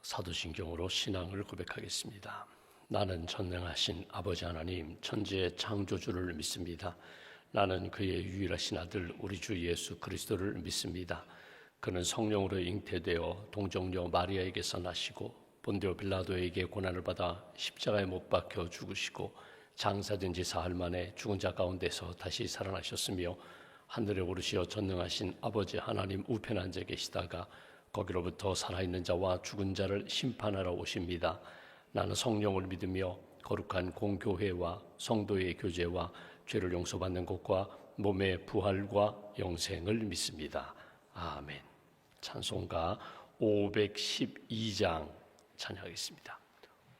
사도신경으로 신앙을 고백하겠습니다. 나는 전능하신 아버지 하나님 천지의 창조주를 믿습니다. 나는 그의 유일하신 아들 우리 주 예수 그리스도를 믿습니다. 그는 성령으로 잉태되어 동정녀 마리아에게서 나시고 본디오 빌라도에게 고난을 받아 십자가에 못 박혀 죽으시고 장사된 지 사흘 만에 죽은 자 가운데서 다시 살아나셨으며 하늘에 오르시어 전능하신 아버지 하나님 우편에 앉아 계시다가 거기로부터 살아있는 자와 죽은 자를 심판하러 오십니다. 나는 성령을 믿으며 거룩한 공교회와 성도의 교제와 죄를 용서받는 것과 몸의 부활과 영생을 믿습니다. 아멘. 찬송가 512장 찬양하겠습니다.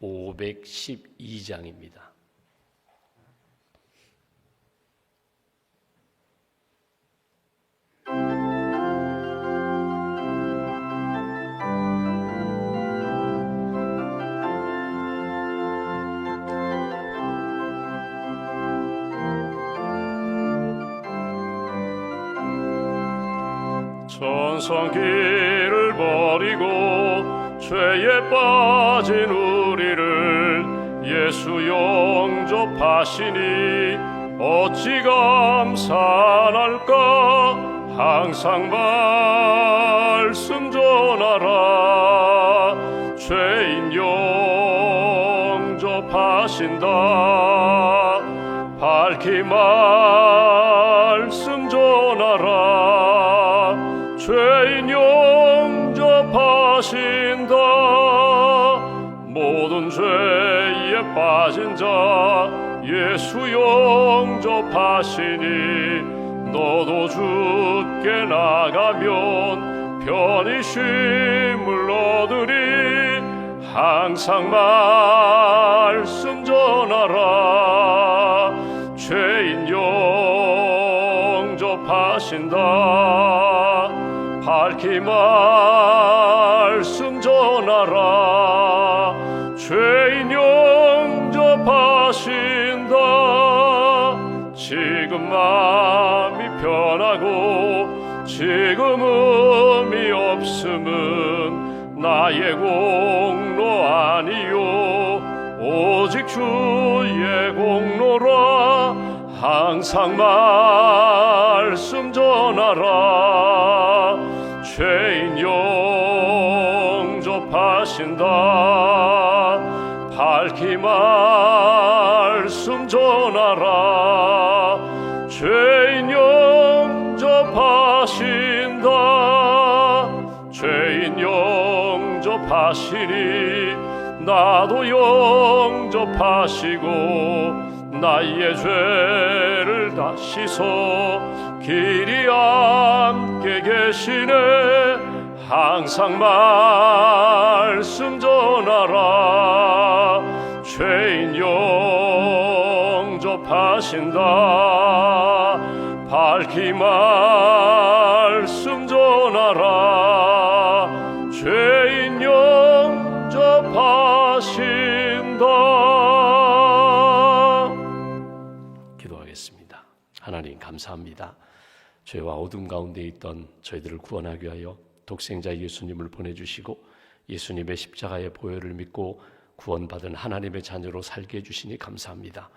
512장입니다. 천성길을 버리고 죄에 빠진 우리를 예수 영접하시니 어찌 감사할까. 항상 말씀 전하라. 죄인 영접하신다. 밝히 말씀 전하라. 죄인 영접하신다. 모든 죄에 빠진 자 예수 영접하시니 너도 주께 나가면 편히 쉼을 얻으리. 항상 말씀 전하라. 죄인 영접하신다. 밝히 말씀 전하라. 죄인 영접하신다. 지금 마음이 편하고 지금 의미 없음은 나의 공로 아니요 오직 주의 공로라. 항상 말씀 전하라. 죄인 영접하신다. 밝히 말씀 전하라. 죄인 영접하신다. 죄인 영접하시니 나도 영접하시고 나의 죄를 다 씻어 길이 함께 계시네. 항상 말씀 전하라. 죄인 영접하신다. 밝히 말씀 전하라. 죄인 영접하신다. 기도하겠습니다. 하나님 감사합니다. 죄와 어둠 가운데 있던 저희들을 구원하기 위하여 독생자 예수님을 보내주시고 예수님의 십자가의 보혈을 믿고 구원받은 하나님의 자녀로 살게 해주시니 감사합니다.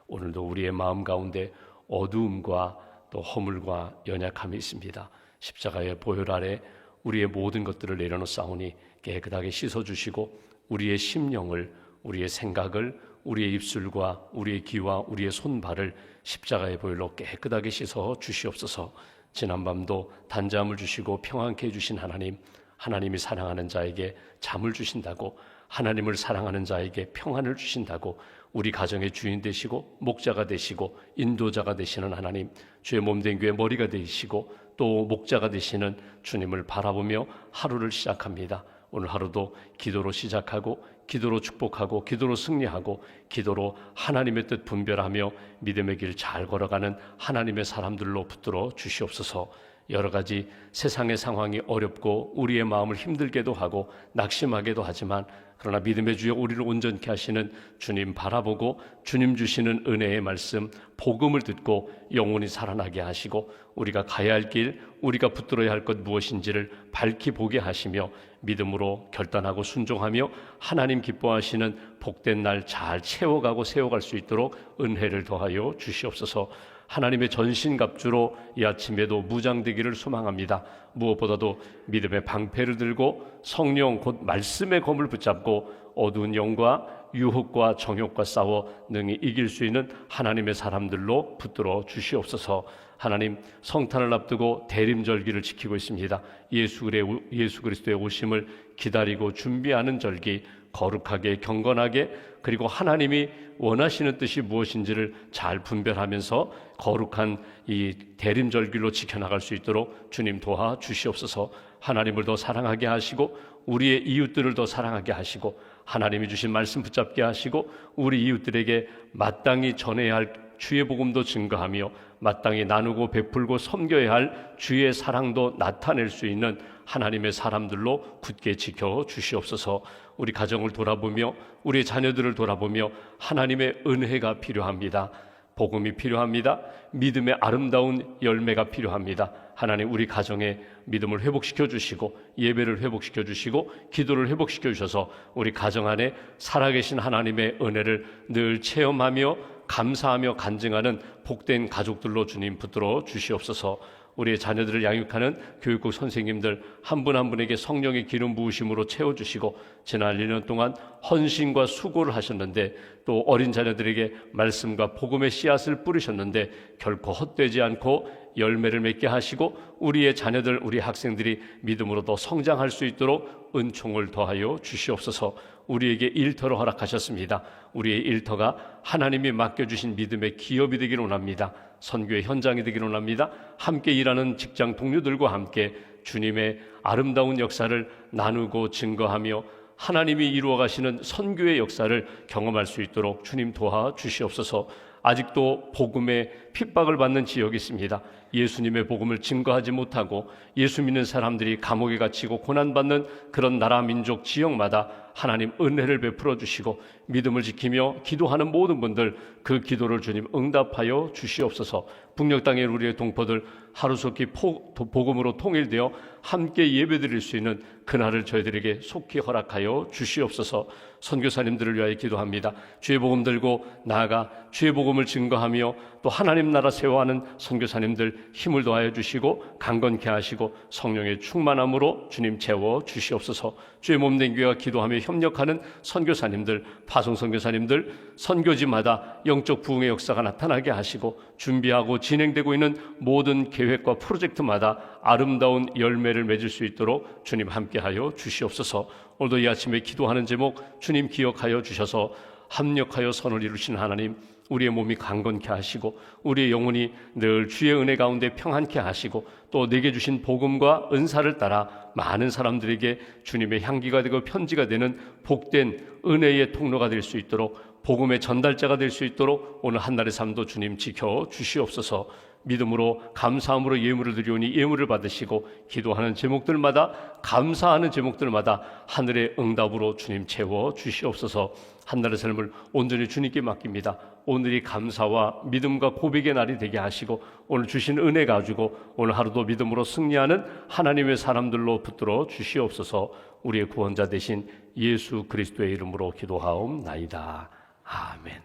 오늘도 우리의 마음 가운데 어두움과 또 허물과 연약함이 있습니다. 십자가의 보혈 아래 우리의 모든 것들을 내려놓사오니 깨끗하게 씻어주시고 우리의 심령을, 우리의 생각을, 우리의 입술과 우리의 귀와 우리의 손발을 십자가의 보혈로 깨끗하게 씻어 주시옵소서. 지난밤도 단잠을 주시고 평안케 해주신 하나님, 하나님이 사랑하는 자에게 잠을 주신다고, 하나님을 사랑하는 자에게 평안을 주신다고, 우리 가정의 주인 되시고 목자가 되시고 인도자가 되시는 하나님, 주의 몸된 교회 머리가 되시고 또 목자가 되시는 주님을 바라보며 하루를 시작합니다. 오늘 하루도 기도로 시작하고 기도로 축복하고 기도로 승리하고 기도로 하나님의 뜻 분별하며 믿음의 길 잘 걸어가는 하나님의 사람들로 붙들어 주시옵소서. 여러 가지 세상의 상황이 어렵고 우리의 마음을 힘들게도 하고 낙심하게도 하지만 그러나 믿음의 주여 우리를 온전케 하시는 주님 바라보고 주님 주시는 은혜의 말씀 복음을 듣고 영혼이 살아나게 하시고 우리가 가야 할 길, 우리가 붙들어야 할 것 무엇인지를 밝히 보게 하시며 믿음으로 결단하고 순종하며 하나님 기뻐하시는 복된 날 잘 채워가고 세워갈 수 있도록 은혜를 더하여 주시옵소서. 하나님의 전신갑주로 이 아침에도 무장되기를 소망합니다. 무엇보다도 믿음의 방패를 들고 성령 곧 말씀의 검을 붙잡고 어두운 영과 유혹과 정욕과 싸워 능히 이길 수 있는 하나님의 사람들로 붙들어 주시옵소서. 하나님, 성탄을 앞두고 대림절기를 지키고 있습니다. 예수 그리스도의 오심을 기다리고 준비하는 절기, 거룩하게 경건하게 그리고 하나님이 원하시는 뜻이 무엇인지를 잘 분별하면서 거룩한 이 대림절기로 지켜나갈 수 있도록 주님 도와 주시옵소서. 하나님을 더 사랑하게 하시고 우리의 이웃들을 더 사랑하게 하시고 하나님이 주신 말씀 붙잡게 하시고 우리 이웃들에게 마땅히 전해야 할 주의 복음도 증거하며 마땅히 나누고 베풀고 섬겨야 할 주의 사랑도 나타낼 수 있는 하나님의 사람들로 굳게 지켜 주시옵소서. 우리 가정을 돌아보며 우리 자녀들을 돌아보며 하나님의 은혜가 필요합니다. 복음이 필요합니다. 믿음의 아름다운 열매가 필요합니다. 하나님, 우리 가정에 믿음을 회복시켜 주시고 예배를 회복시켜 주시고 기도를 회복시켜 주셔서 우리 가정 안에 살아계신 하나님의 은혜를 늘 체험하며 감사하며 간증하는 복된 가족들로 주님 붙들어 주시옵소서. 우리의 자녀들을 양육하는 교육국 선생님들 한 분 한 분에게 성령의 기름 부으심으로 채워주시고 지난 1년 동안 헌신과 수고를 하셨는데 또 어린 자녀들에게 말씀과 복음의 씨앗을 뿌리셨는데 결코 헛되지 않고 열매를 맺게 하시고 우리의 자녀들, 우리 학생들이 믿음으로 더 성장할 수 있도록 은총을 더하여 주시옵소서. 우리에게 일터로 허락하셨습니다. 우리의 일터가 하나님이 맡겨주신 믿음의 기업이 되기를 원합니다. 선교의 현장이 되기를 원합니다. 함께 일하는 직장 동료들과 함께 주님의 아름다운 역사를 나누고 증거하며 하나님이 이루어 가시는 선교의 역사를 경험할 수 있도록 주님 도와 주시옵소서. 아직도 복음의 핍박을 받는 지역이 있습니다. 예수님의 복음을 증거하지 못하고 예수 믿는 사람들이 감옥에 갇히고 고난받는 그런 나라 민족 지역마다 하나님 은혜를 베풀어 주시고 믿음을 지키며 기도하는 모든 분들 그 기도를 주님 응답하여 주시옵소서. 북녘 땅의 우리의 동포들 하루속히 복음으로 통일되어 함께 예배드릴 수 있는 그날을 저희들에게 속히 허락하여 주시옵소서. 선교사님들을 위하여 기도합니다. 주의 복음 들고 나아가 주의 복음을 증거하며 또 하나님 나라 세워하는 선교사님들 힘을 더하여 주시고 강건케 하시고 성령의 충만함으로 주님 채워 주시옵소서. 주의 몸된 교회와 기도하며 협력하는 선교사님들, 파송 선교사님들 선교지마다 영적 부흥의 역사가 나타나게 하시고 준비하고 진행되고 있는 모든 계획과 프로젝트마다 아름다운 열매를 맺을 수 있도록 주님 함께하여 주시옵소서. 오늘도 이 아침에 기도하는 제목 주님 기억하여 주셔서 합력하여 선을 이루신 하나님, 우리의 몸이 강건케 하시고 우리의 영혼이 늘 주의 은혜 가운데 평안케 하시고 또 내게 주신 복음과 은사를 따라 많은 사람들에게 주님의 향기가 되고 편지가 되는 복된 은혜의 통로가 될 수 있도록 복음의 전달자가 될 수 있도록 오늘 한날의 삶도 주님 지켜 주시옵소서. 믿음으로 감사함으로 예물을 드리오니 예물을 받으시고 기도하는 제목들마다 감사하는 제목들마다 하늘의 응답으로 주님 채워 주시옵소서. 한날의 삶을 온전히 주님께 맡깁니다. 오늘이 감사와 믿음과 고백의 날이 되게 하시고 오늘 주신 은혜 가지고 오늘 하루도 믿음으로 승리하는 하나님의 사람들로 붙들어 주시옵소서. 우리의 구원자 되신 예수 그리스도의 이름으로 기도하옵나이다. 아멘.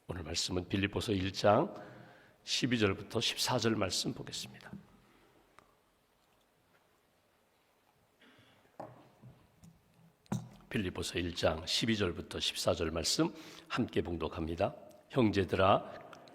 오늘 말씀은 빌립보서 1장 12절부터 14절 말씀 보겠습니다. 빌립보서 1장 12절부터 14절 말씀 함께 봉독합니다. 형제들아,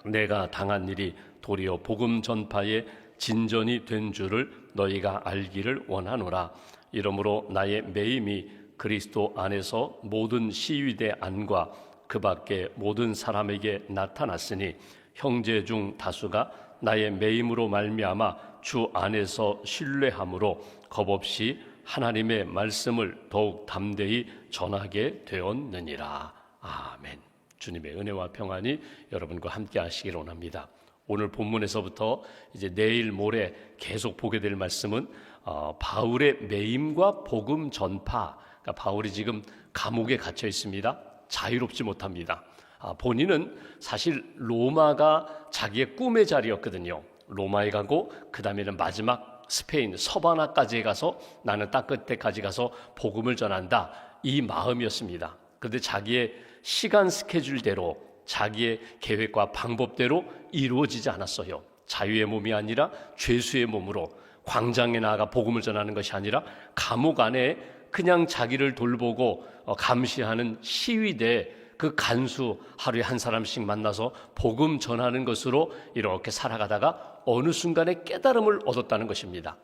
내가 당한 일이 도리어 복음 전파의 진전이 된 줄을 너희가 알기를 원하노라. 이러므로 나의 매임이 그리스도 안에서 모든 시위대 안과 그 밖에 모든 사람에게 나타났으니 형제 중 다수가 나의 매임으로 말미암아 주 안에서 신뢰함으로 겁없이 하나님의 말씀을 더욱 담대히 전하게 되었느니라. 아멘. 주님의 은혜와 평안이 여러분과 함께 하시기를 원합니다. 오늘 본문에서부터 이제 내일 모레 계속 보게 될 말씀은 바울의 매임과 복음 전파. 그러니까 바울이 지금 감옥에 갇혀 있습니다. 자유롭지 못합니다. 본인은 사실 로마가 자기의 꿈의 자리였거든요. 로마에 가고 그 다음에는 마지막 스페인 서바나까지 가서 나는 땅 끝에까지 가서 복음을 전한다, 이 마음이었습니다. 그런데 자기의 시간 스케줄대로 자기의 계획과 방법대로 이루어지지 않았어요. 자유의 몸이 아니라 죄수의 몸으로 광장에 나아가 복음을 전하는 것이 아니라 감옥 안에 그냥 자기를 돌보고 감시하는 시위대 그 간수 하루에 한 사람씩 만나서 복음 전하는 것으로 이렇게 살아가다가 어느 순간에 깨달음을 얻었다는 것입니다.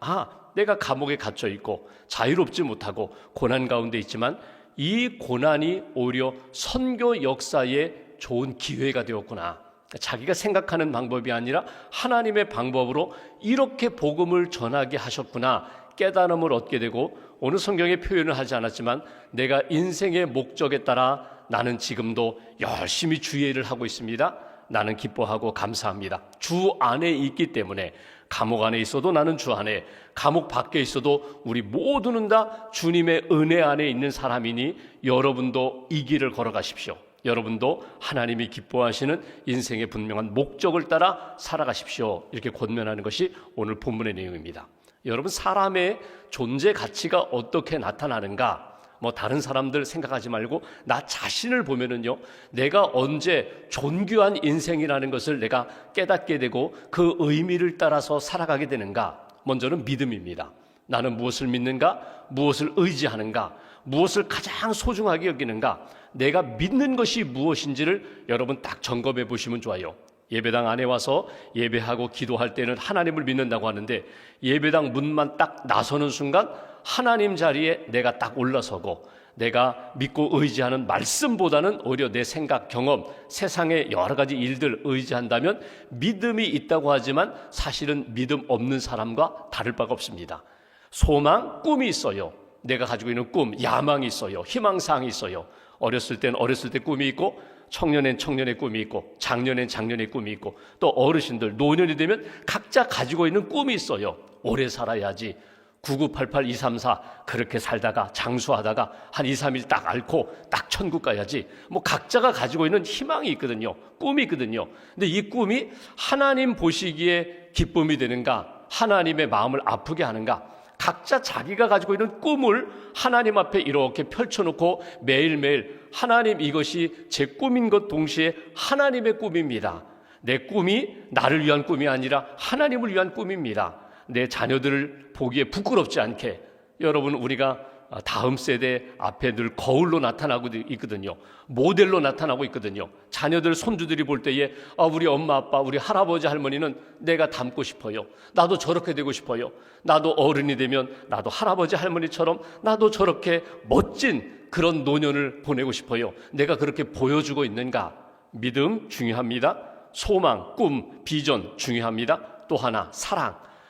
내가 감옥에 갇혀 있고 자유롭지 못하고 고난 가운데 있지만 이 고난이 오히려 선교 역사에 좋은 기회가 되었구나. 자기가 생각하는 방법이 아니라 하나님의 방법으로 이렇게 복음을 전하게 하셨구나 깨달음을 얻게 되고, 오늘 성경에 표현을 하지 않았지만 내가 인생의 목적에 따라 나는 지금도 열심히 주의 일을 하고 있습니다. 나는 기뻐하고 감사합니다. 주 안에 있기 때문에 감옥 안에 있어도 나는 주 안에, 감옥 밖에 있어도 우리 모두는 다 주님의 은혜 안에 있는 사람이니 여러분도 이 길을 걸어가십시오. 여러분도 하나님이 기뻐하시는 인생의 분명한 목적을 따라 살아가십시오. 이렇게 권면하는 것이 오늘 본문의 내용입니다. 여러분, 사람의 존재 가치가 어떻게 나타나는가? 다른 사람들 생각하지 말고 나 자신을 보면은요, 내가 언제 존귀한 인생이라는 것을 내가 깨닫게 되고 그 의미를 따라서 살아가게 되는가? 먼저는 믿음입니다. 나는 무엇을 믿는가? 무엇을 의지하는가? 무엇을 가장 소중하게 여기는가? 내가 믿는 것이 무엇인지를 여러분 딱 점검해 보시면 좋아요. 예배당 안에 와서 예배하고 기도할 때는 하나님을 믿는다고 하는데 예배당 문만 딱 나서는 순간 하나님 자리에 내가 딱 올라서고 내가 믿고 의지하는 말씀보다는 오히려 내 생각, 경험, 세상의 여러 가지 일들 의지한다면 믿음이 있다고 하지만 사실은 믿음 없는 사람과 다를 바가 없습니다. 소망, 꿈이 있어요. 내가 가지고 있는 꿈, 야망이 있어요. 희망사항이 있어요. 어렸을 땐 어렸을 때 꿈이 있고, 청년엔 청년의 꿈이 있고, 장년엔 장년의 꿈이 있고, 또 어르신들, 노년이 되면 각자 가지고 있는 꿈이 있어요. 오래 살아야지. 9988234 그렇게 살다가 장수하다가 한 2, 3일 딱 앓고 딱 천국 가야지. 각자가 가지고 있는 희망이 있거든요. 꿈이 있거든요. 근데 이 꿈이 하나님 보시기에 기쁨이 되는가? 하나님의 마음을 아프게 하는가? 각자 자기가 가지고 있는 꿈을 하나님 앞에 이렇게 펼쳐놓고 매일매일 하나님, 이것이 제 꿈인 것 동시에 하나님의 꿈입니다. 내 꿈이 나를 위한 꿈이 아니라 하나님을 위한 꿈입니다. 내 자녀들을 보기에 부끄럽지 않게, 여러분, 우리가 다음 세대 앞에 늘 거울로 나타나고 있거든요. 모델로 나타나고 있거든요. 자녀들, 손주들이 볼 때에 우리 엄마, 아빠, 우리 할아버지, 할머니는 내가 닮고 싶어요. 나도 저렇게 되고 싶어요. 나도 어른이 되면 나도 할아버지, 할머니처럼 나도 저렇게 멋진 그런 노년을 보내고 싶어요. 내가 그렇게 보여주고 있는가? 믿음 중요합니다. 소망, 꿈, 비전 중요합니다. 또 하나,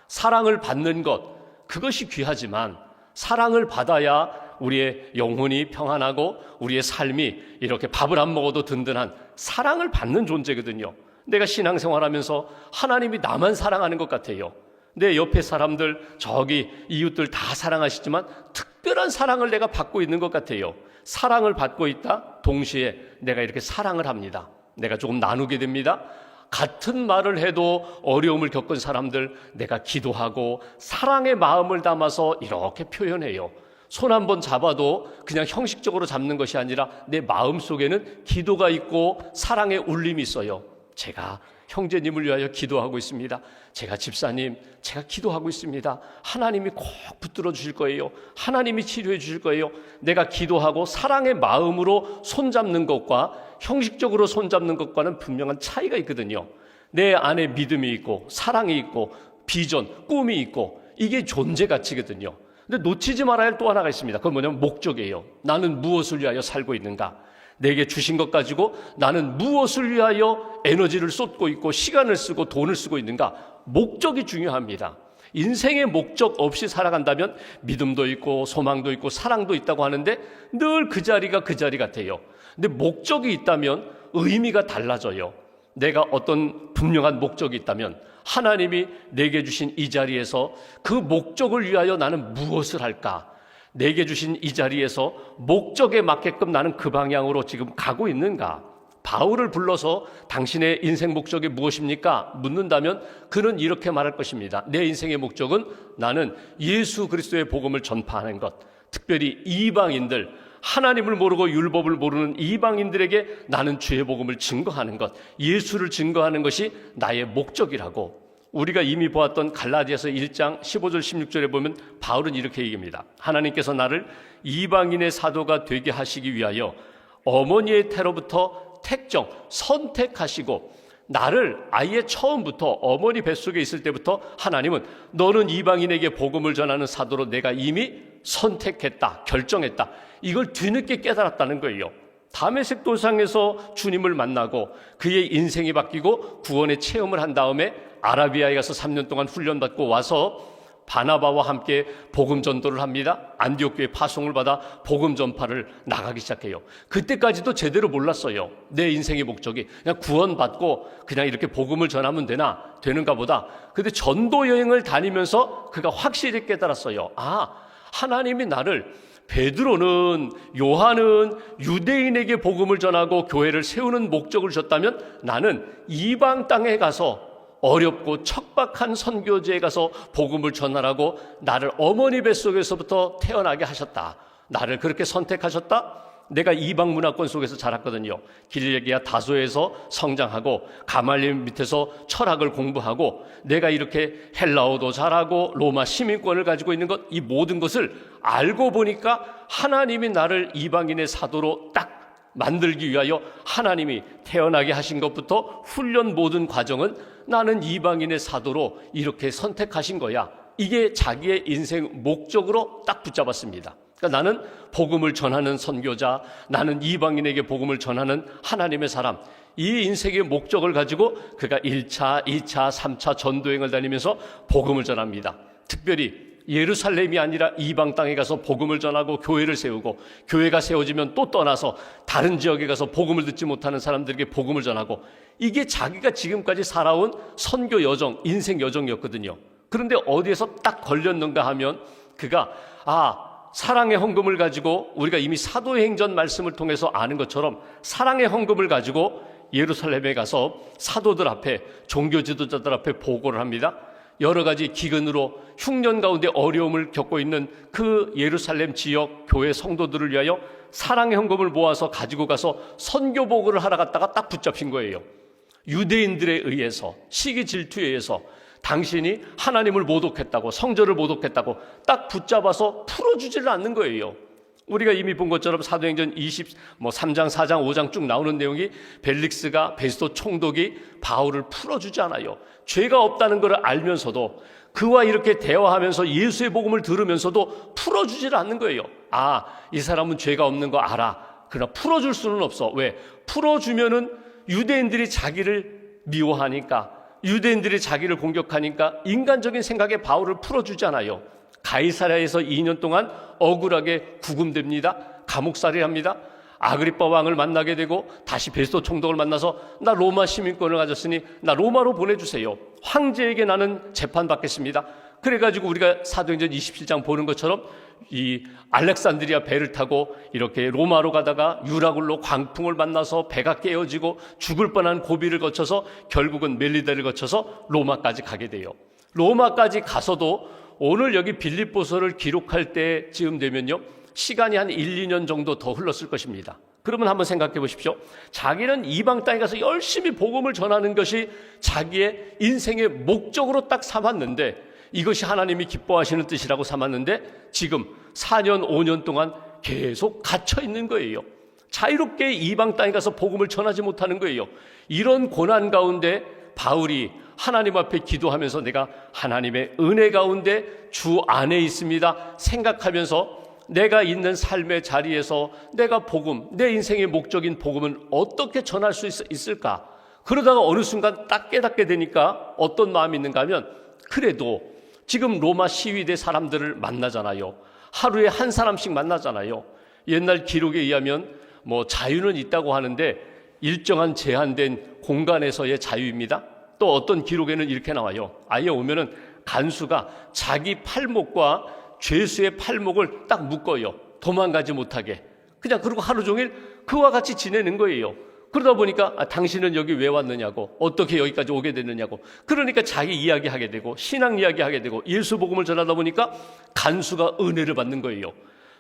사랑을 받는 것, 그것이 귀하지만 사랑을 받아야 우리의 영혼이 평안하고 우리의 삶이 이렇게 밥을 안 먹어도 든든한 사랑을 받는 존재거든요. 내가 신앙생활하면서 하나님이 나만 사랑하는 것 같아요. 내 옆에 사람들, 저기 이웃들 다 사랑하시지만 특별한 사랑을 내가 받고 있는 것 같아요. 사랑을 받고 있다, 동시에 내가 이렇게 사랑을 합니다. 내가 조금 나누게 됩니다. 같은 말을 해도 어려움을 겪은 사람들, 내가 기도하고 사랑의 마음을 담아서 이렇게 표현해요. 손 한번 잡아도 그냥 형식적으로 잡는 것이 아니라 내 마음속에는 기도가 있고 사랑의 울림이 있어요. 제가 형제님을 위하여 기도하고 있습니다. 제가 집사님, 제가 기도하고 있습니다. 하나님이 꼭 붙들어 주실 거예요. 하나님이 치료해 주실 거예요. 내가 기도하고 사랑의 마음으로 손잡는 것과 형식적으로 손잡는 것과는 분명한 차이가 있거든요. 내 안에 믿음이 있고 사랑이 있고 비전, 꿈이 있고, 이게 존재 가치거든요. 근데 놓치지 말아야 할 또 하나가 있습니다. 그건 뭐냐면 목적이에요. 나는 무엇을 위하여 살고 있는가? 내게 주신 것 가지고 나는 무엇을 위하여 에너지를 쏟고 있고 시간을 쓰고 돈을 쓰고 있는가? 목적이 중요합니다. 인생의 목적 없이 살아간다면 믿음도 있고 소망도 있고 사랑도 있다고 하는데 늘 그 자리가 그 자리 같아요. 근데 목적이 있다면 의미가 달라져요. 내가 어떤 분명한 목적이 있다면 하나님이 내게 주신 이 자리에서 그 목적을 위하여 나는 무엇을 할까? 내게 주신 이 자리에서 목적에 맞게끔 나는 그 방향으로 지금 가고 있는가? 바울을 불러서 당신의 인생 목적이 무엇입니까? 묻는다면 그는 이렇게 말할 것입니다. 내 인생의 목적은 나는 예수 그리스도의 복음을 전파하는 것, 특별히 이방인들, 하나님을 모르고 율법을 모르는 이방인들에게 나는 주의 복음을 증거하는 것, 예수를 증거하는 것이 나의 목적이라고. 우리가 이미 보았던 갈라디아서 1장 15절 16절에 보면 바울은 이렇게 얘기합니다. 하나님께서 나를 이방인의 사도가 되게 하시기 위하여 어머니의 태로부터 선택하시고 나를 아예 처음부터 어머니 뱃속에 있을 때부터 하나님은 너는 이방인에게 복음을 전하는 사도로 내가 이미 선택했다, 결정했다. 이걸 뒤늦게 깨달았다는 거예요. 다메섹 도상에서 주님을 만나고 그의 인생이 바뀌고 구원의 체험을 한 다음에 아라비아에 가서 3년 동안 훈련받고 와서 바나바와 함께 복음 전도를 합니다. 안디옥 교회 파송을 받아 복음 전파를 나가기 시작해요. 그때까지도 제대로 몰랐어요. 내 인생의 목적이 그냥 구원받고 그냥 이렇게 복음을 전하면 되는가 보다. 근데 전도 여행을 다니면서 그가 확실히 깨달았어요. 하나님이 나를, 베드로는, 요한은 유대인에게 복음을 전하고 교회를 세우는 목적을 줬다면 나는 이방 땅에 가서 어렵고 척박한 선교지에 가서 복음을 전하라고 나를 어머니 뱃속에서부터 태어나게 하셨다. 나를 그렇게 선택하셨다. 내가 이방 문화권 속에서 자랐거든요. 길리기아 다소에서 성장하고 가말리엘 밑에서 철학을 공부하고 내가 이렇게 헬라어도 잘하고 로마 시민권을 가지고 있는 것, 이 모든 것을 알고 보니까 하나님이 나를 이방인의 사도로 딱 만들기 위하여 하나님이 태어나게 하신 것부터 훈련 모든 과정은 나는 이방인의 사도로 이렇게 선택하신 거야. 이게 자기의 인생 목적으로 딱 붙잡았습니다. 그러니까 나는 복음을 전하는 선교자, 나는 이방인에게 복음을 전하는 하나님의 사람, 이 인생의 목적을 가지고 그가 1차, 2차, 3차 전도행을 다니면서 복음을 전합니다. 특별히 예루살렘이 아니라 이방 땅에 가서 복음을 전하고 교회를 세우고, 교회가 세워지면 또 떠나서 다른 지역에 가서 복음을 듣지 못하는 사람들에게 복음을 전하고, 이게 자기가 지금까지 살아온 선교 여정, 인생 여정이었거든요. 그런데 어디에서 딱 걸렸는가 하면 그가 사랑의 헌금을 가지고, 우리가 이미 사도행전 말씀을 통해서 아는 것처럼 사랑의 헌금을 가지고 예루살렘에 가서 사도들 앞에, 종교 지도자들 앞에 보고를 합니다. 여러 가지 기근으로 흉년 가운데 어려움을 겪고 있는 그 예루살렘 지역 교회 성도들을 위하여 사랑의 헌금을 모아서 가지고 가서 선교 보고를 하러 갔다가 딱 붙잡힌 거예요. 유대인들에 의해서, 시기 질투에 의해서 당신이 하나님을 모독했다고, 성전을 모독했다고 딱 붙잡아서 풀어주지를 않는 거예요. 우리가 이미 본 것처럼 사도행전 3장, 4장, 5장 쭉 나오는 내용이 벨릭스가, 베스도 총독이 바울을 풀어주지 않아요. 죄가 없다는 것을 알면서도, 그와 이렇게 대화하면서 예수의 복음을 들으면서도 풀어주지를 않는 거예요. 이 사람은 죄가 없는 거 알아. 그러나 풀어줄 수는 없어. 왜? 풀어주면은 유대인들이 자기를 미워하니까, 유대인들이 자기를 공격하니까 인간적인 생각에 바울을 풀어주지 않아요. 가이사랴에서 2년 동안 억울하게 구금됩니다. 감옥살이를 합니다. 아그리빠 왕을 만나게 되고 다시 베스도 총독을 만나서 나 로마 시민권을 가졌으니 나 로마로 보내주세요. 황제에게 나는 재판받겠습니다. 그래가지고 우리가 사도행전 27장 보는 것처럼 이 알렉산드리아 배를 타고 이렇게 로마로 가다가 유라굴로 광풍을 만나서 배가 깨어지고 죽을 뻔한 고비를 거쳐서 결국은 멜리다를 거쳐서 로마까지 가게 돼요. 로마까지 가서도 오늘 여기 빌립보서를 기록할 때쯤 되면요, 시간이 한 1, 2년 정도 더 흘렀을 것입니다. 그러면 한번 생각해 보십시오. 자기는 이방 땅에 가서 열심히 복음을 전하는 것이 자기의 인생의 목적으로 딱 삼았는데, 이것이 하나님이 기뻐하시는 뜻이라고 삼았는데 지금 4년, 5년 동안 계속 갇혀 있는 거예요. 자유롭게 이방 땅에 가서 복음을 전하지 못하는 거예요. 이런 고난 가운데 바울이 하나님 앞에 기도하면서 내가 하나님의 은혜 가운데 주 안에 있습니다 생각하면서 내가 있는 삶의 자리에서 내가 복음, 내 인생의 목적인 복음을 어떻게 전할 수 있을까? 그러다가 어느 순간 딱 깨닫게 되니까 어떤 마음이 있는가 하면, 그래도 지금 로마 시위대 사람들을 만나잖아요. 하루에 한 사람씩 만나잖아요. 옛날 기록에 의하면 자유는 있다고 하는데 일정한 제한된 공간에서의 자유입니다. 또 어떤 기록에는 이렇게 나와요. 아예 오면은 간수가 자기 팔목과 죄수의 팔목을 딱 묶어요. 도망가지 못하게. 그냥 그러고 하루 종일 그와 같이 지내는 거예요. 그러다 보니까 당신은 여기 왜 왔느냐고, 어떻게 여기까지 오게 됐느냐고, 그러니까 자기 이야기하게 되고 신앙 이야기하게 되고 예수 복음을 전하다 보니까 간수가 은혜를 받는 거예요.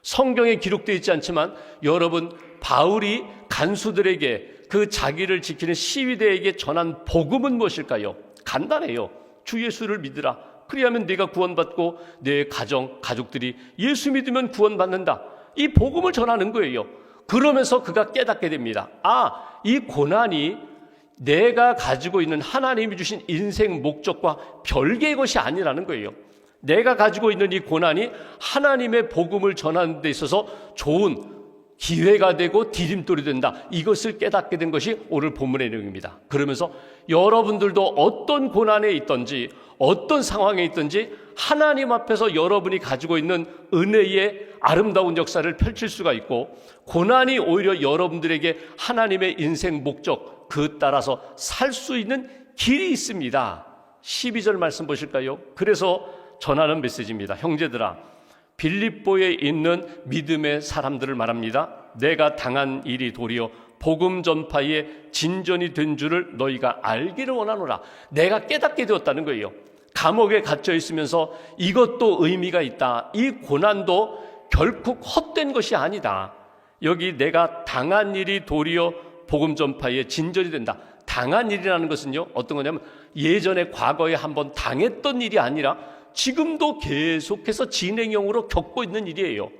성경에 기록되어 있지 않지만 여러분, 바울이 간수들에게 그 자기를 지키는 시위대에게 전한 복음은 무엇일까요? 간단해요. 주 예수를 믿으라. 그리하면 네가 구원받고 내 가족들이 예수 믿으면 구원받는다. 이 복음을 전하는 거예요. 그러면서 그가 깨닫게 됩니다. 이 고난이 내가 가지고 있는 하나님이 주신 인생 목적과 별개의 것이 아니라는 거예요. 내가 가지고 있는 이 고난이 하나님의 복음을 전하는 데 있어서 좋은 기회가 되고 디딤돌이 된다. 이것을 깨닫게 된 것이 오늘 본문의 내용입니다. 그러면서 여러분들도 어떤 고난에 있든지 어떤 상황에 있든지 하나님 앞에서 여러분이 가지고 있는 은혜의 아름다운 역사를 펼칠 수가 있고, 고난이 오히려 여러분들에게 하나님의 인생 목적, 그 따라서 살 수 있는 길이 있습니다. 12절 말씀 보실까요? 그래서 전하는 메시지입니다. 형제들아, 빌립보에 있는 믿음의 사람들을 말합니다. 내가 당한 일이 도리어 복음 전파의 진전이 된 줄을 너희가 알기를 원하노라. 내가 깨닫게 되었다는 거예요. 감옥에 갇혀 있으면서 이것도 의미가 있다. 이 고난도 결코 헛된 것이 아니다. 여기 내가 당한 일이 도리어 복음 전파의 진전이 된다. 당한 일이라는 것은요, 어떤 거냐면 예전에 과거에 한번 당했던 일이 아니라 지금도 계속해서 진행형으로 겪고 있는 일이에요.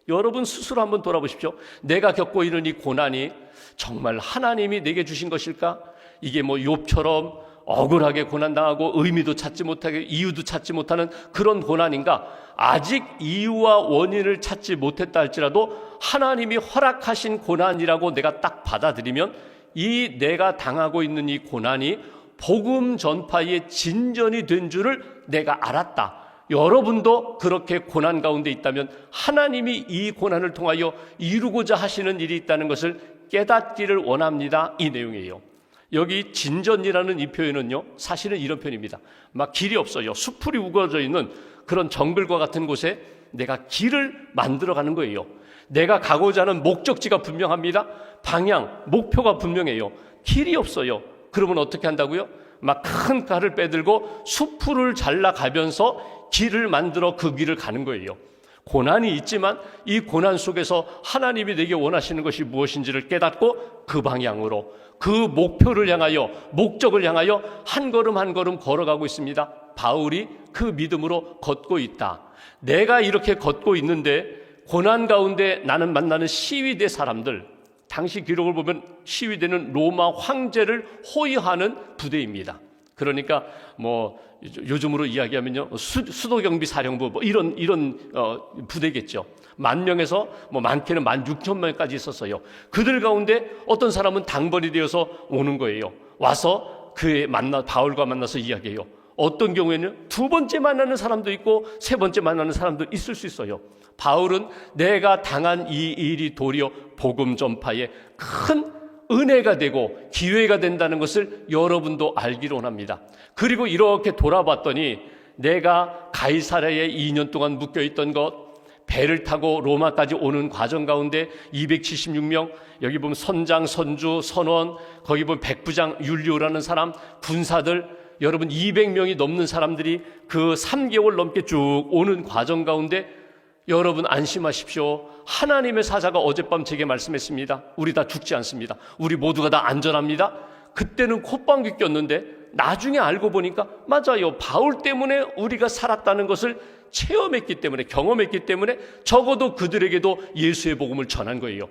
여러분 스스로 한번 돌아보십시오. 내가 겪고 있는 이 고난이 정말 하나님이 내게 주신 것일까? 이게 뭐 욥처럼 억울하게 고난당하고 의미도 찾지 못하게 이유도 찾지 못하는 그런 고난인가? 아직 이유와 원인을 찾지 못했다 할지라도 하나님이 허락하신 고난이라고 내가 딱 받아들이면 이 내가 당하고 있는 이 고난이 복음 전파의 진전이 된 줄을 내가 알았다. 여러분도 그렇게 고난 가운데 있다면 하나님이 이 고난을 통하여 이루고자 하시는 일이 있다는 것을 깨닫기를 원합니다. 이 내용이에요. 여기 진전이라는 이 표현은요, 사실은 이런 표현입니다. 막 길이 없어요. 수풀이 우거져 있는 그런 정글과 같은 곳에 내가 길을 만들어가는 거예요. 내가 가고자 하는 목적지가 분명합니다. 방향, 목표가 분명해요. 길이 없어요. 그러면 어떻게 한다고요? 막 큰 칼을 빼들고 수풀을 잘라가면서 길을 만들어 그 길을 가는 거예요. 고난이 있지만 이 고난 속에서 하나님이 내게 원하시는 것이 무엇인지를 깨닫고 그 방향으로, 그 목표를 향하여, 목적을 향하여 한 걸음 한 걸음 걸어가고 있습니다. 바울이 그 믿음으로 걷고 있다. 내가 이렇게 걷고 있는데 고난 가운데 나는 만나는 시위대 사람들, 당시 기록을 보면 시위대는 로마 황제를 호위하는 부대입니다. 그러니까 뭐 요즘으로 이야기하면요, 수도경비 사령부 뭐 이런 부대겠죠. 10,000명에서 뭐 많게는 16,000명까지 있었어요. 그들 가운데 어떤 사람은 당번이 되어서 오는 거예요. 와서 바울과 만나서 이야기해요. 어떤 경우에는 두 번째 만나는 사람도 있고 세 번째 만나는 사람도 있을 수 있어요. 바울은 내가 당한 이 일이 도리어 복음 전파에 큰 은혜가 되고 기회가 된다는 것을 여러분도 알기를 원합니다. 그리고 이렇게 돌아봤더니 내가 가이사랴에 2년 동안 묶여있던 것, 배를 타고 로마까지 오는 과정 가운데 276명, 여기 보면 선장, 선주, 선원, 거기 보면 백부장 율리오라는 사람, 군사들, 여러분 200명이 넘는 사람들이 그 3개월 넘게 쭉 오는 과정 가운데 여러분 안심하십시오. 하나님의 사자가 어젯밤 제게 말씀했습니다. 우리 다 죽지 않습니다. 우리 모두가 다 안전합니다. 그때는 콧방귀 꼈는데 나중에 알고 보니까 맞아요. 바울 때문에 우리가 살았다는 것을 체험했기 때문에, 경험했기 때문에 적어도 그들에게도 예수의 복음을 전한 거예요.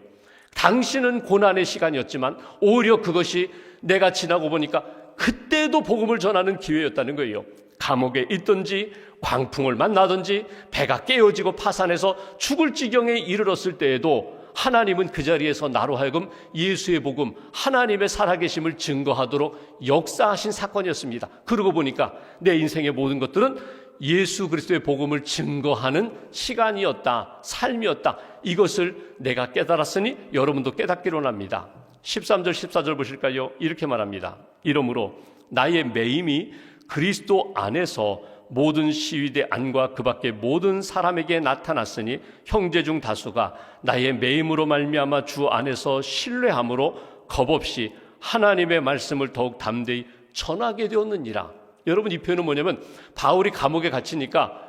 당시는 고난의 시간이었지만 오히려 그것이 내가 지나고 보니까 그때도 복음을 전하는 기회였다는 거예요. 감옥에 있든지 광풍을 만나든지 배가 깨어지고 파산해서 죽을 지경에 이르렀을 때에도 하나님은 그 자리에서 나로 하여금 예수의 복음, 하나님의 살아계심을 증거하도록 역사하신 사건이었습니다. 그러고 보니까 내 인생의 모든 것들은 예수 그리스도의 복음을 증거하는 시간이었다, 삶이었다. 이것을 내가 깨달았으니 여러분도 깨닫기를 원합니다. 13절 14절 보실까요? 이렇게 말합니다. 이러므로 나의 매임이 그리스도 안에서 모든 시위대 안과 그 밖에 모든 사람에게 나타났으니 형제 중 다수가 나의 매임으로 말미암아 주 안에서 신뢰함으로 겁없이 하나님의 말씀을 더욱 담대히 전하게 되었느니라. 여러분, 이 표현은 뭐냐면 바울이 감옥에 갇히니까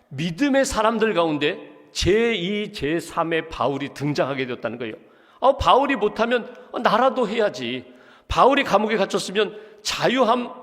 믿음의 사람들 가운데 제2, 제3의 바울이 등장하게 되었다는 거예요. 바울이 못하면 나라도 해야지. 바울이 감옥에 갇혔으면 자유한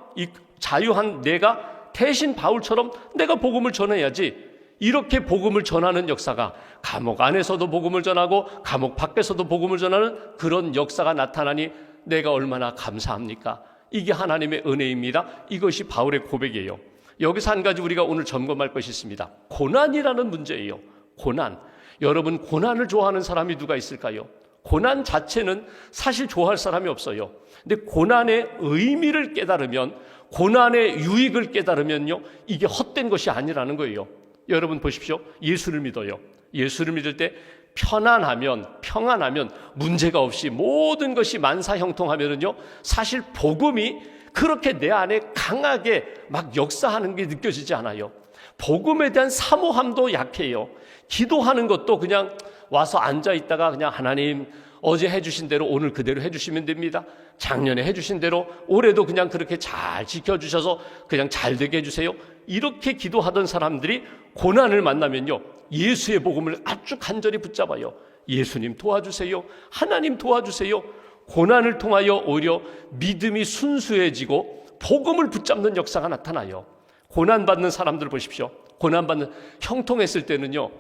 내가 대신 바울처럼 내가 복음을 전해야지. 이렇게 복음을 전하는 역사가 감옥 안에서도 복음을 전하고 감옥 밖에서도 복음을 전하는 그런 역사가 나타나니 내가 얼마나 감사합니까? 이게 하나님의 은혜입니다. 이것이 바울의 고백이에요. 여기서 한 가지 우리가 오늘 점검할 것이 있습니다. 고난이라는 문제예요. 고난. 여러분, 고난을 좋아하는 사람이 누가 있을까요? 고난 자체는 사실 좋아할 사람이 없어요. 근데 고난의 의미를 깨달으면, 고난의 유익을 깨달으면요, 이게 헛된 것이 아니라는 거예요. 여러분 보십시오. 예수를 믿어요. 예수를 믿을 때 평안하면 문제가 없이 모든 것이 만사형통하면은요, 사실 복음이 그렇게 내 안에 강하게 막 역사하는 게 느껴지지 않아요. 복음에 대한 사모함도 약해요. 기도하는 것도 그냥 와서 앉아 있다가 그냥 하나님 어제 해주신 대로 오늘 그대로 해주시면 됩니다. 작년에 해주신 대로 올해도 그냥 그렇게 잘 지켜주셔서 그냥 잘 되게 해주세요. 이렇게 기도하던 사람들이 고난을 만나면요, 예수의 복음을 아주 간절히 붙잡아요. 예수님 도와주세요. 하나님 도와주세요. 고난을 통하여 오히려 믿음이 순수해지고 복음을 붙잡는 역사가 나타나요. 고난받는 사람들 보십시오. 고난받는, 형통했을 때는요,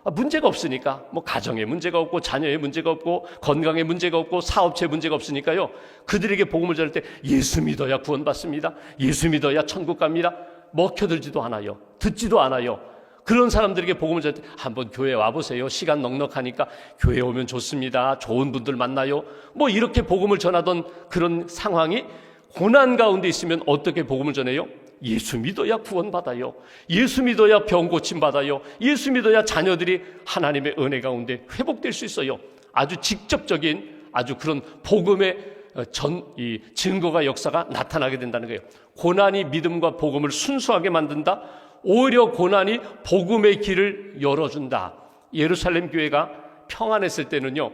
문제가 없으니까, 뭐 가정에 문제가 없고 자녀의 문제가 없고 건강에 문제가 없고 사업체에 문제가 없으니까요, 그들에게 복음을 전할 때 예수 믿어야 구원받습니다. 예수 믿어야 천국 갑니다. 먹혀들지도 않아요. 듣지도 않아요. 그런 사람들에게 복음을 전할 때 한번 교회 와보세요. 시간 넉넉하니까 교회 오면 좋습니다. 좋은 분들 만나요. 뭐 이렇게 복음을 전하던 그런 상황이 고난 가운데 있으면 어떻게 복음을 전해요? 예수 믿어야 구원받아요. 예수 믿어야 병 고침 받아요. 예수 믿어야 자녀들이 하나님의 은혜 가운데 회복될 수 있어요. 아주 직접적인 아주 그런 복음의 이 증거가 역사가 나타나게 된다는 거예요. 고난이 믿음과 복음을 순수하게 만든다. 오히려 고난이 복음의 길을 열어준다. 예루살렘 교회가 평안했을 때는요,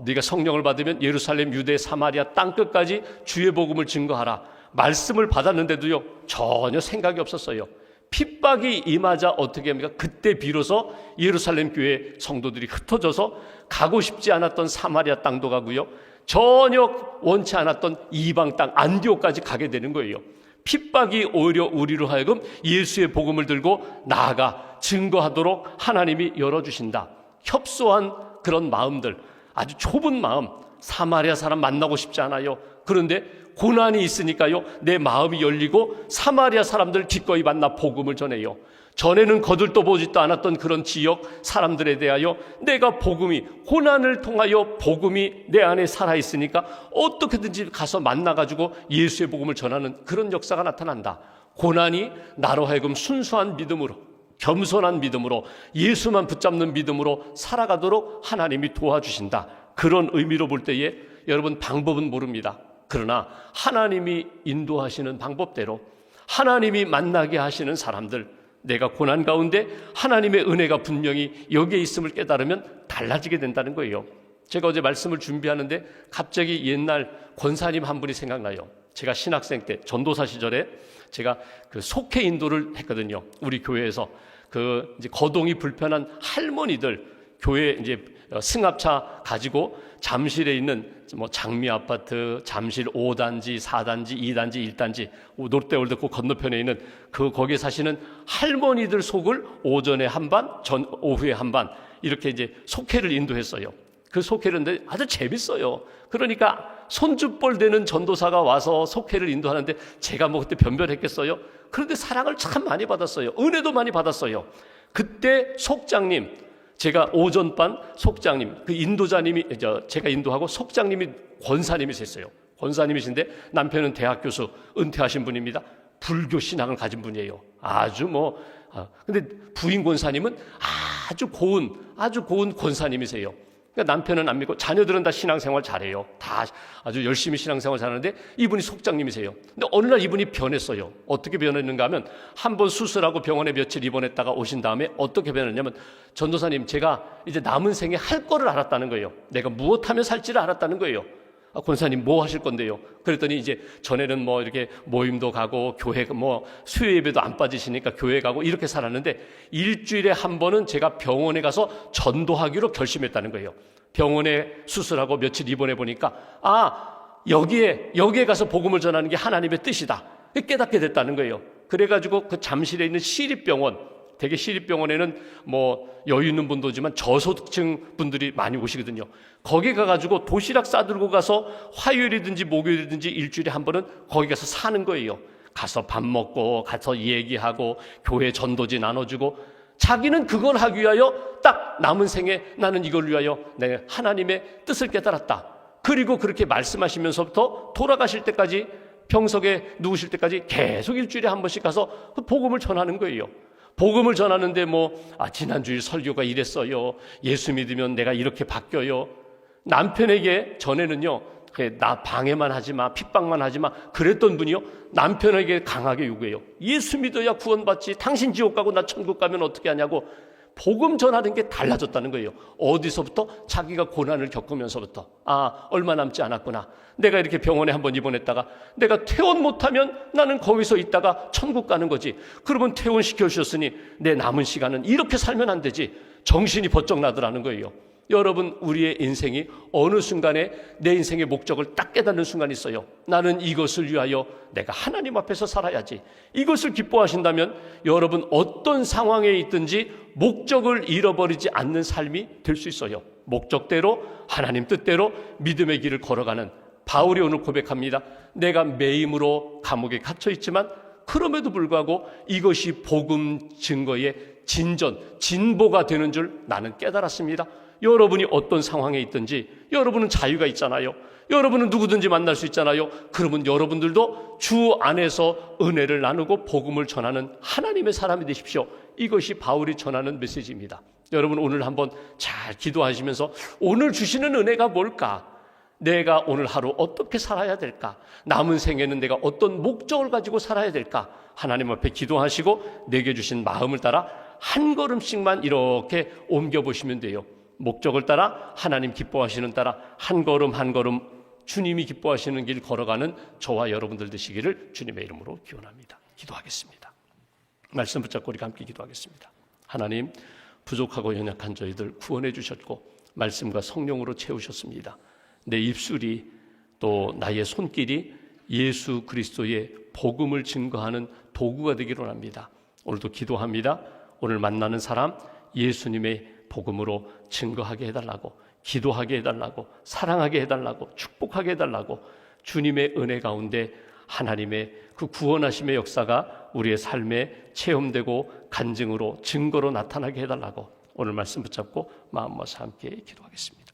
네가 성령을 받으면 예루살렘, 유대, 사마리아 땅끝까지 주의 복음을 증거하라. 말씀을 받았는데도요, 전혀 생각이 없었어요. 핍박이 임하자 어떻게 합니까? 그때 비로소 예루살렘 교회 성도들이 흩어져서 가고 싶지 않았던 사마리아 땅도 가고요, 전혀 원치 않았던 이방 땅 안디옥까지 가게 되는 거예요. 핍박이 오히려 우리로 하여금 예수의 복음을 들고 나아가 증거하도록 하나님이 열어주신다. 협소한 그런 마음들, 아주 좁은 마음, 사마리아 사람 만나고 싶지 않아요. 그런데 고난이 있으니까요, 내 마음이 열리고 사마리아 사람들 기꺼이 만나 복음을 전해요. 전에는 거들떠 보지도 않았던 그런 지역 사람들에 대하여 내가 복음이, 고난을 통하여 복음이 내 안에 살아있으니까 어떻게든지 가서 만나가지고 예수의 복음을 전하는 그런 역사가 나타난다. 고난이 나로 하여금 순수한 믿음으로, 겸손한 믿음으로, 예수만 붙잡는 믿음으로 살아가도록 하나님이 도와주신다. 그런 의미로 볼 때에 여러분, 방법은 모릅니다. 그러나 하나님이 인도하시는 방법대로 하나님이 만나게 하시는 사람들, 내가 고난 가운데 하나님의 은혜가 분명히 여기에 있음을 깨달으면 달라지게 된다는 거예요. 제가 어제 말씀을 준비하는데 갑자기 옛날 권사님 한 분이 생각나요. 제가 신학생 때 전도사 시절에 제가 그 속회 인도를 했거든요. 우리 교회에서 그 이제 거동이 불편한 할머니들, 교회 이제 승합차 가지고 잠실에 있는 뭐 장미 아파트, 잠실 5단지, 4단지, 2단지, 1단지, 롯데월드 그 건너편에 있는 거기에 사시는 할머니들 속을 오전에 한 반, 오후에 한 반, 이렇게 이제 속회를 인도했어요. 그 속회를 아주 재밌어요. 그러니까 손주뻘 되는 전도사가 와서 속회를 인도하는데 제가 뭐 그때 변별했겠어요? 그런데 사랑을 참 많이 받았어요. 은혜도 많이 받았어요. 그때 속장님, 제가 오전반 속장님, 그 인도자님이, 제가 인도하고 속장님이 권사님이셨어요. 권사님이신데 남편은 대학 교수 은퇴하신 분입니다. 불교 신앙을 가진 분이에요. 아주 근데 부인 권사님은 아주 고운 권사님이세요. 그러니까 남편은 안 믿고 자녀들은 다 신앙생활 잘해요. 다 아주 열심히 신앙생활 잘하는데 이분이 속장님이세요. 근데 어느 날 이분이 변했어요. 어떻게 변했는가 하면 한 번 수술하고 병원에 며칠 입원했다가 오신 다음에 어떻게 변했냐면, 전도사님, 제가 이제 남은 생에 할 거를 알았다는 거예요. 내가 무엇하며 살지를 알았다는 거예요. 권사님 뭐 하실 건데요? 그랬더니 이제 전에는 뭐 이렇게 모임도 가고 교회 뭐 수요 예배도 안 빠지시니까 교회 가고 이렇게 살았는데, 일주일에 한 번은 제가 병원에 가서 전도하기로 결심했다는 거예요. 병원에 수술하고 며칠 입원해 보니까 여기에 가서 복음을 전하는 게 하나님의 뜻이다 깨닫게 됐다는 거예요. 그래가지고 그 잠실에 있는 시립병원, 되게 시립병원에는 뭐 여유 있는 분도 오지만 저소득층 분들이 많이 오시거든요. 거기 가가지고 도시락 싸들고 가서 화요일이든지 목요일이든지 일주일에 한 번은 거기 가서 사는 거예요. 가서 밥 먹고 가서 얘기하고 교회 전도지 나눠주고, 자기는 그걸 하기 위하여 딱 남은 생에 나는 이걸 위하여 내 하나님의 뜻을 깨달았다. 그리고 그렇게 말씀하시면서부터 돌아가실 때까지, 병석에 누우실 때까지 계속 일주일에 한 번씩 가서 복음을 전하는 거예요. 복음을 전하는데 지난주일 설교가 이랬어요. 예수 믿으면 내가 이렇게 바뀌어요. 남편에게 전에는요, 나 방해만 하지 마, 핍박만 하지 마 그랬던 분이요, 남편에게 강하게 요구해요. 예수 믿어야 구원받지, 당신 지옥 가고 나 천국 가면 어떻게 하냐고. 복음 전하는 게 달라졌다는 거예요. 어디서부터? 자기가 고난을 겪으면서부터. 얼마 남지 않았구나. 내가 이렇게 병원에 한번 입원했다가 내가 퇴원 못하면 나는 거기서 있다가 천국 가는 거지. 그러면 퇴원시켜 주셨으니 내 남은 시간은 이렇게 살면 안 되지. 정신이 번쩍 나더라는 거예요. 여러분, 우리의 인생이 어느 순간에 내 인생의 목적을 딱 깨닫는 순간이 있어요. 나는 이것을 위하여 내가 하나님 앞에서 살아야지. 이것을 기뻐하신다면 여러분 어떤 상황에 있든지 목적을 잃어버리지 않는 삶이 될 수 있어요. 목적대로, 하나님 뜻대로 믿음의 길을 걸어가는 바울이 오늘 고백합니다. 내가 매임으로 감옥에 갇혀 있지만 그럼에도 불구하고 이것이 복음 증거의 진보가 되는 줄 나는 깨달았습니다. 여러분이 어떤 상황에 있든지 여러분은 자유가 있잖아요. 여러분은 누구든지 만날 수 있잖아요. 그러면 여러분들도 주 안에서 은혜를 나누고 복음을 전하는 하나님의 사람이 되십시오. 이것이 바울이 전하는 메시지입니다. 여러분, 오늘 한번 잘 기도하시면서 오늘 주시는 은혜가 뭘까? 내가 오늘 하루 어떻게 살아야 될까? 남은 생에는 내가 어떤 목적을 가지고 살아야 될까? 하나님 앞에 기도하시고 내게 주신 마음을 따라 한 걸음씩만 이렇게 옮겨보시면 돼요. 목적을 따라, 하나님 기뻐하시는 따라 한 걸음 한 걸음 주님이 기뻐하시는 길 걸어가는 저와 여러분들 되시기를 주님의 이름으로 기원합니다. 기도하겠습니다. 말씀 붙잡고 우리 함께 기도하겠습니다. 하나님, 부족하고 연약한 저희들 구원해 주셨고 말씀과 성령으로 채우셨습니다. 내 입술이 또 나의 손길이 예수 그리스도의 복음을 증거하는 도구가 되기를 원합니다. 오늘도 기도합니다. 오늘 만나는 사람 예수님의 복음으로 증거하게 해달라고, 기도하게 해달라고, 사랑하게 해달라고, 축복하게 해달라고, 주님의 은혜 가운데 하나님의 그 구원하심의 역사가 우리의 삶에 체험되고 간증으로 증거로 나타나게 해달라고 오늘 말씀 붙잡고 마음 모아서 함께 기도하겠습니다.